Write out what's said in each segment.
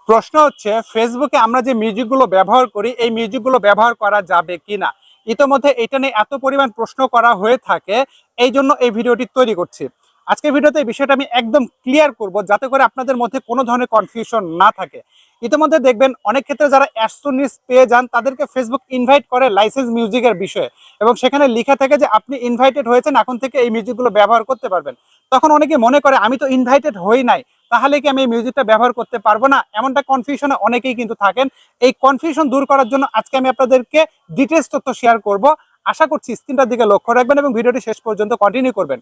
প্রশ্ন হচ্ছে ফেসবুকে আমরা যে মিউজিকগুলো ব্যবহার করি এই মিউজিকগুলো ব্যবহার করা যাবে কিনা। ইতোমধ্যে এটা নিয়ে এত পরিমাণ প্রশ্ন করা হয়ে থাকে, এই জন্য এই ভিডিওটি তৈরি করছি। আজকের ভিডিওতে এই বিষয়টা আমি একদম ক্লিয়ার করব যাতে করে আপনাদের মধ্যে কোনো ধরনের কনফিউশন না থাকে। ইতিমধ্যে দেখবেন অনেক ক্ষেত্রে যারা অ্যাডসনিস পেয়ে যান তাদেরকে ফেসবুক ইনভাইট করে লাইসেন্স মিউজিকের বিষয়ে, এবং সেখানে লেখা থাকে যে আপনি ইনভাইটেড হয়েছেন, এখন থেকে এই মিউজিকগুলো ব্যবহার করতে পারবেন। তখন অনেকে মনে করে আমি তো ইনভাইটেড হই নাই, তাহলে কি আমি এই মিউজিকটা ব্যবহার করতে পারবো না? এমনটা কনফিউশনে অনেকেই কিন্তু থাকেন। এই কনফিউশন দূর করার জন্য আজকে আমি আপনাদেরকে ডিটেলস তথ্য শেয়ার করব। আশা করছি স্ক্রিনটার দিকে লক্ষ্য রাখবেন এবং ভিডিওটি শেষ পর্যন্ত কন্টিনিউ করবেন।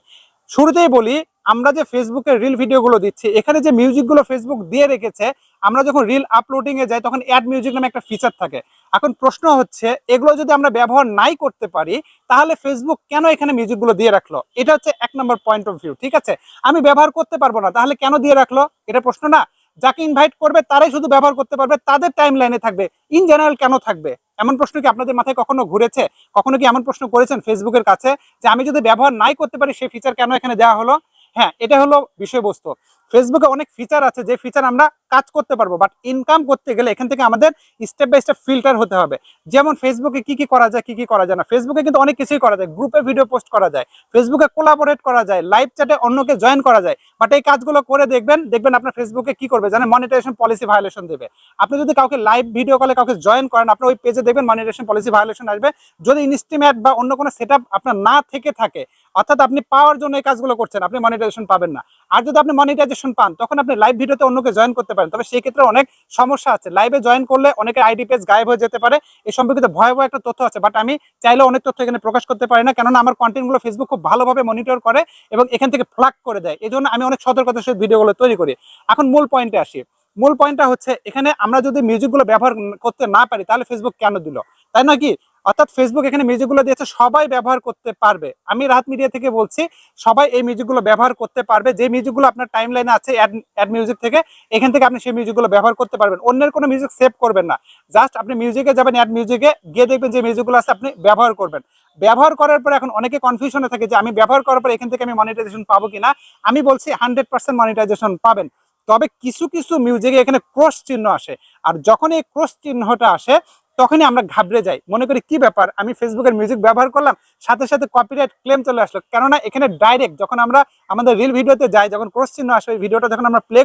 শুরুতেই বলি, আমরা যে ফেসবুকে রিল ভিডিওগুলো দিচ্ছি, এখানে যে মিউজিকগুলো ফেসবুক দিয়ে রেখেছে, আমরা যখন রিল আপলোডিং এ যাই তখন অ্যাড মিউজিক নামে একটা ফিচার থাকে। এখন প্রশ্ন হচ্ছে, এগুলো যদি আমরা ব্যবহার নাই করতে পারি তাহলে ফেসবুক কেন এখানে মিউজিকগুলো দিয়ে রাখলো? এটা হচ্ছে এক নম্বর পয়েন্ট অফ ভিউ। ঠিক আছে, আমি ব্যবহার করতে পারবো না, তাহলে কেন দিয়ে রাখলো? এটা প্রশ্ন না। যাকে ইনভাইট করবে তারাই শুধু ব্যবহার করতে পারবে, তাদের টাইম লাইনে থাকবে, ইন জেনারেল কেন থাকবে? এমন প্রশ্ন কি আপনাদের মাথায় কখনো ঘুরেছে? কখনো কি এমন প্রশ্ন করেছেন ফেসবুকের কাছে যে আমি যদি ব্যবহার নাই করতে পারি সেই ফিচার কেন এখানে দেওয়া হলো? হ্যাঁ, এটা হলো বিষয়বস্তু। ফেসবুকে অনেক ফিচার আছে যে ফিচার আমরা কাজ করতে পারবো, বাট ইনকাম করতে গেলে এখান থেকে আমাদের স্টেপ বাই স্টেপ ফিল্টার হতে হবে। যেমন ফেসবুকে কি কি করা যায়, কি কি করা যায় না। ফেসবুকে কিন্তু অনেক কিছুই করা যায়, গ্রুপে ভিডিও পোস্ট করা যায়, ফেসবুকে কোলাবোরেট করা যায়, লাইভ চ্যাটে অন্যকে জয়েন করা যায়। বাট এই কাজগুলো করে দেখবেন দেখবেন আপনার ফেসবুকে কি করবে জানেন? মনিটাইজেশন পলিসি ভায়োলেশন দেবে। আপনি যদি কাউকে লাইভ ভিডিও কলে কাউকে জয়েন করেন, আপনার ওই পেজে দেখবেন মনিটাইজেশন পলিসি ভায়োলেশন আসবে। যদি ইনস্টিমেট বা অন্য কোনো সেটআপ আপনার না থেকে থাকে, অর্থাৎ আপনি পাওয়ার জন্য এই কাজগুলো করছেন, আপনি মনিটাইজেশন পাবেন না। আর যদি আপনি মনিটাইজেশন পান তখন আপনি লাইভ ভিডিওতে অন্যকে জয়েন করতে পারেন, তবে সেই ক্ষেত্রে অনেক সমস্যা আছে। লাইভে জয়েন করলে অনেকের আইডি পেজ গায়েব হয়ে যেতে পারে, এই সম্পর্কিত ভয়াবহ একটা তথ্য আছে। বাট আমি চাইলেও অনেক তথ্য এখানে প্রকাশ করতে পারি না, কেননা আমার কন্টেন্টগুলো ফেসবুক খুব ভালোভাবে মনিটর করে এবং এখান থেকে ফ্ল্যাগ করে দেয়। এই জন্য আমি অনেক সতর্কতার সাথে ভিডিওগুলো তৈরি করি। এখন মূল পয়েন্টে আসি। মূল পয়েন্টটা হচ্ছে, এখানে আমরা যদি মিউজিকগুলো ব্যবহার করতে না পারি তাহলে ফেসবুক কেন দিল, তাই না কি? অর্থাৎ ফেসবুক এখানে মিউজিকগুলো দিয়েছে সবাই ব্যবহার করতে পারবে। আমি রাহাত মিডিয়া থেকে বলছি, সবাই এই মিউজিকগুলো ব্যবহার করতে পারবে। যে মিউজিকগুলো আপনার টাইম লাইনে আছে অ্যাড মিউজিক থেকে, এখান থেকে আপনি সেই মিউজিকগুলো ব্যবহার করতে পারবেন। অন্যের কোনো মিউজিক সেভ করবেন না, জাস্ট আপনি মিউজিকে যাবেন, অ্যাড মিউজিকে গিয়ে দেখবেন যে মিউজিকগুলো আছে আপনি ব্যবহার করবেন। ব্যবহার করার পর এখন অনেকে কনফিউশনে থাকে যে আমি ব্যবহার করার পর এখান থেকে আমি মনিটাইজেশন পাবো কিনা। আমি বলছি 100% মনিটাইজেশন পাবেন, তবে কিছু কিছু মিউজিকে এখানে ক্রস চিহ্ন আসে। আর যখন এই ক্রস চিহ্নটা আসে তখনই আমরা ঘাবড়ে যাই, মনে করি কি ব্যাপার, আমি ফেসবুকের মিউজিক ব্যবহার করলাম, সাথে সাথে কপিরাইট ক্লেম চলে আসলো। কেননা এখানে ডাইরেক্ট যখন আমরা আমাদের রিল ভিডিওতে যাই, যখন ক্রস চিহ্ন আসে, ওই ভিডিওটা যখন আমরা প্লে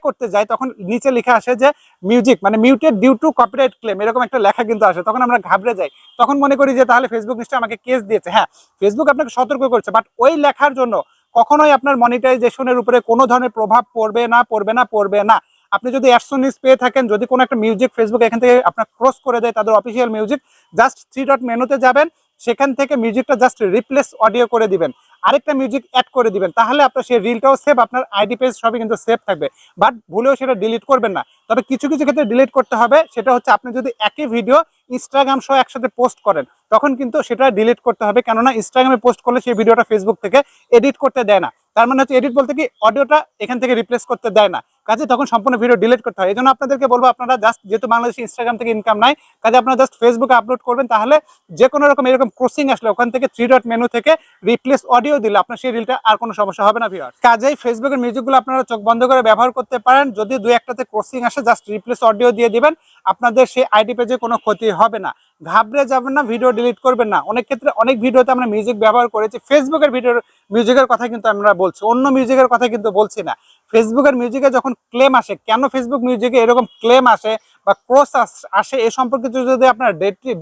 করতে যাই তখন নিচে লেখা আসে যে মিউজিক মানে muted due to copyright claim, এরকম একটা লেখা কিন্তু আসে। তখন আমরা ঘাবড়ে যাই, তখন মনে করি যে তাহলে ফেসবুক নিশ্চয়ই আমাকে কেস দিয়েছে। হ্যাঁ, ফেসবুক আপনাকে সতর্ক করছে, বাট ওই লেখার জন্য কখনোই আপনার মনিটাইজেশনের উপরে কোনো ধরনের প্রভাব পড়বে না। আপনি যদি অ্যাডসনিস পেয়ে থাকেন, যদি কোনো একটা মিউজিক ফেসবুক এখান থেকে আপনার ক্রস করে দেয় তাদের অফিসিয়াল মিউজিক, জাস্ট 3 ডট মেনুতে যাবেন, সেখান থেকে মিউজিকটা জাস্ট রিপ্লেস অডিও করে দিবেন, আরেকটা মিউজিক অ্যাড করে দিবেন, তাহলে আপনার সেই রিলটাও সেভ, আপনার আইডি পেজ সবই কিন্তু সেভ থাকবে। বাট ভুলেও সেটা ডিলিট করবেন না। তবে কিছু কিছু ক্ষেত্রে ডিলিট করতে হবে, সেটা হচ্ছে আপনি যদি একই ভিডিও ইনস্টাগ্রাম সহ একসাথে পোস্ট করেন তখন কিন্তু সেটা ডিলিট করতে হবে, কেননা ইনস্টাগ্রামে পোস্ট করলে সেই ভিডিওটা ফেসবুক থেকে এডিট করতে দেয় না। তার মানে হচ্ছে এডিট বলতে কি, অডিওটা এখান থেকে রিপ্লেস করতে দেয় না, কাজে তখন সম্পূর্ণ ভিডিও ডিলিট করতে হয়। এই জন্য আপনাদেরকে বলবো, আপনারা জাস্ট যেহেতু বাংলাদেশে ইনস্টাগ্রাম থেকে ইনকাম নাই, কাজে আপনারা জাস্ট ফেসবুকে আপলোড করবেন, তাহলে যে কোনো রকম এরকম ক্রসিং আসলে ওখান থেকে 3 ডট মেনু থেকে রিপ্লেস অডিও দিলে আপনার সেই রিলটা আর কোনো সমস্যা হবে না ভিউয়ার্স। কাজেই ফেসবুকের মিউজিকগুলো আপনারা চোখ বন্ধ করে ব্যবহার করতে পারেন। যদি 2-1টাতে ক্রসিং আসে জাস্ট রিপ্লেস অডিও দিয়ে দিবেন, আপনাদের সেই আইডি পেজে কোনো ক্ষতি হবে না। ঘাবড়ে যাবেন না, ভিডিও ডিলিট করবেন না। অনেক ক্ষেত্রে অনেক ভিডিওতে আমরা মিউজিক ব্যবহার করেছি, ফেসবুকের ভিডিওর মিউজিকের কথা কিন্তু আমরা বলছি, অন্য মিউজিকের কথা কিন্তু বলছি না। ফেসবুকের মিউজিকে যখন ক্লেম আসে, কেন ফেসবুক মিউজিকে এরকম ক্লেম আসে বা ক্রস আসে, এই সম্পর্কিত যদি আপনার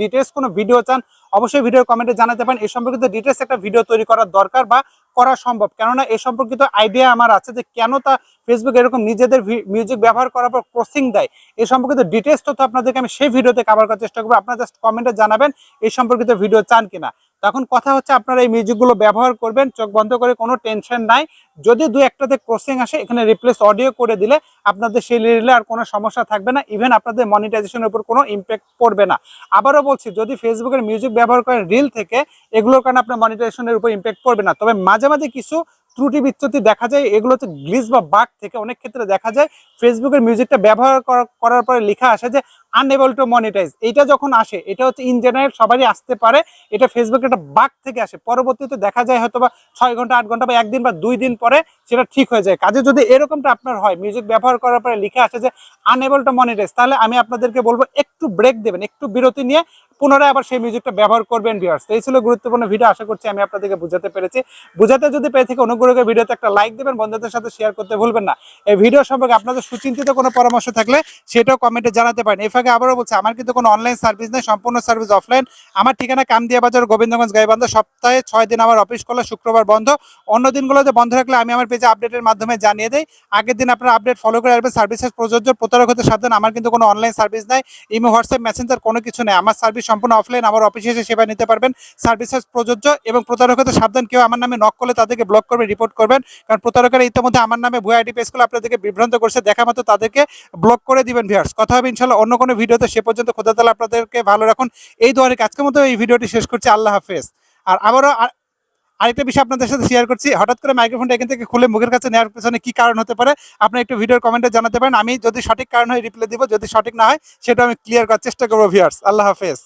ডিটেলস কোনো ভিডিও চান অবশ্যই ভিডিওর কমেন্টে জানাতে পারেন। এই সম্পর্কিত ডিটেলস একটা ভিডিও তৈরি করার দরকার বা করা সম্ভব, কেননা এই সম্পর্কিত আইডিয়া আমার আছে যে কেন তা ফেসবুক এরকম নিজেদের মিউজিক ব্যবহার করার পর ক্রসিং দেয়। এই সম্পর্কিত ডিটেলস তথ্য আপনাদেরকে আমি সেই ভিডিওতে কভার করার চেষ্টা করবো। আপনারা জাস্ট কমেন্টে জানাবেন এই সম্পর্কিত ভিডিও চান কিনা। তখন কথা হচ্ছে আপনারা এই মিউজিকগুলো ব্যবহার করবেন চোখ বন্ধ করে, কোনো টেনশন নাই। যদি 2-1টাতে ক্রসিং আসে, এখানে রিপ্লেস অডিও করে দিলে আপনাদের সেই রিলে আর কোনো সমস্যা থাকবে না, ইভেন আপনাদের মনিটাইজেশনের উপর কোনো ইম্প্যাক্ট পড়বে না। আবারও বলছি, যদি ফেসবুকের মিউজিক ব্যবহার করেন রিল থেকে, এগুলোর কারণে আপনার মনিটাইজেশনের উপর ইম্প্যাক্ট পড়বে না। তবে মাঝে মাঝে কিছু ত্রুটি বিচ্যুতি দেখা যায়, এগুলো হচ্ছে গ্লিচ বা বাগ থেকে। অনেক ক্ষেত্রে দেখা যায় ফেসবুকের মিউজিকটা ব্যবহার করার পরে লেখা আসে যে আনএবল টু মনিটাইজ। এটা যখন আসে এটা হচ্ছে ইন জেনারেল সবারই আসতে পারে, এটা ফেসবুকে একটা বাগ থেকে আসে, পরবর্তীতে দেখা যায় হয়তো বা 6 ঘন্টা 8 ঘন্টা বা একদিন বা 2 দিন পরে সেটা ঠিক হয়ে যায়। কাজে যদি এরকমটা আপনার হয়, মিউজিক ব্যবহার করার পরে লিখে আসে যে আনএবল টু মনিটাইজ, তাহলে আমি আপনাদেরকে বলবো একটু ব্রেক দেবেন, একটু বিরতি নিয়ে পুনরায় আবার সেই মিউজিকটা ব্যবহার করবেন ভিউয়ার্স। এই ছিল গুরুত্বপূর্ণ ভিডিও, আশা করছি আমি আপনাদেরকে বুঝাতে পেরেছি। বুঝাতে যদি পেরে থেকে অনুগ্রহ করে ভিডিওতে একটা লাইক দেবেন, বন্ধুদের সাথে শেয়ার করতে ভুলবেন না। এই ভিডিও সম্পর্কে আপনাদের সুচিন্তিত কোনো পরামর্শ থাকলে সেটাও কমেন্টে জানাতে পারেন। এই ফাঁকে আবারও বলছি, আমার কিন্তু কোনো অনলাইন সার্ভিস নেই, সম্পূর্ণ সার্ভিস অফলাইন। আমার ঠিকানা কামদিয়া বাজার, গোবিন্দগঞ্জ, গাইবান্ধা। সপ্তাহে 6 দিন আমার অফিস খোলা, শুক্রবার বন্ধ। অন্য দিনগুলোতে বন্ধ রাখলে আমি আমার পেজে আপডেটের মাধ্যমে জানিয়ে দেই। আগের দিন আপনারা আপডেট ফলো করে আসবেন। সার্ভিসেস প্রযোজ্য, প্রতারক হতে সাবধান। আমার কিন্তু কোনো অনলাইন সার্ভিস নাই, ইমো, হোয়াটসঅ্যাপ, মেসেঞ্জার কোনো কিছু নেই। আমার সার্ভিস সম্পূর্ণ অফলাইন, আমার অফিসে এসে সেবা নিতে পারবেন। সার্ভিসেস প্রযোজ্য এবং প্রতারক হতে সাবধান। কেউ আমার নামে নক করলে তাদেরকে ব্লক করবেন, রিপোর্ট করবেন, কারণ প্রতারকেরা ইতিমধ্যে আমার নামে ভুয়া আইডি পেজ করে আপনাদেরকে বিভ্রান্ত করছে। দেখা মতো তাদেরকে ব্লক করে দিবেন ভিউয়ার্স। কথা হবে ইনশাআল্লাহ অন্য কোনো ভিডিওতে। সে পর্যন্ত খোদা তাআলা আপনাদেরকে ভালো রাখুন। এই দোয়া রেখে আজকের মতো এই ভিডিওটি শেষ করছি। আল্লাহ হাফেজ। আর আবারও আরেকটা বিষয় আপনাদের সাথে শেয়ার করছি, হঠাৎ করে মাইক্রোফোনটা এখান থেকে খুলে মুখের কাছে নেওয়ার পেছনে কি কারণ হতে পারে আপনারা একটু ভিডিওর কমেন্টে জানাতে পারেন। আমি যদি সঠিক কারণ হয় রিপ্লাই দিব, যদি সঠিক না হয় সেটা আমি ক্লিয়ার করার চেষ্টা করবো ভিউয়ার্স। আল্লাহ হাফেজ।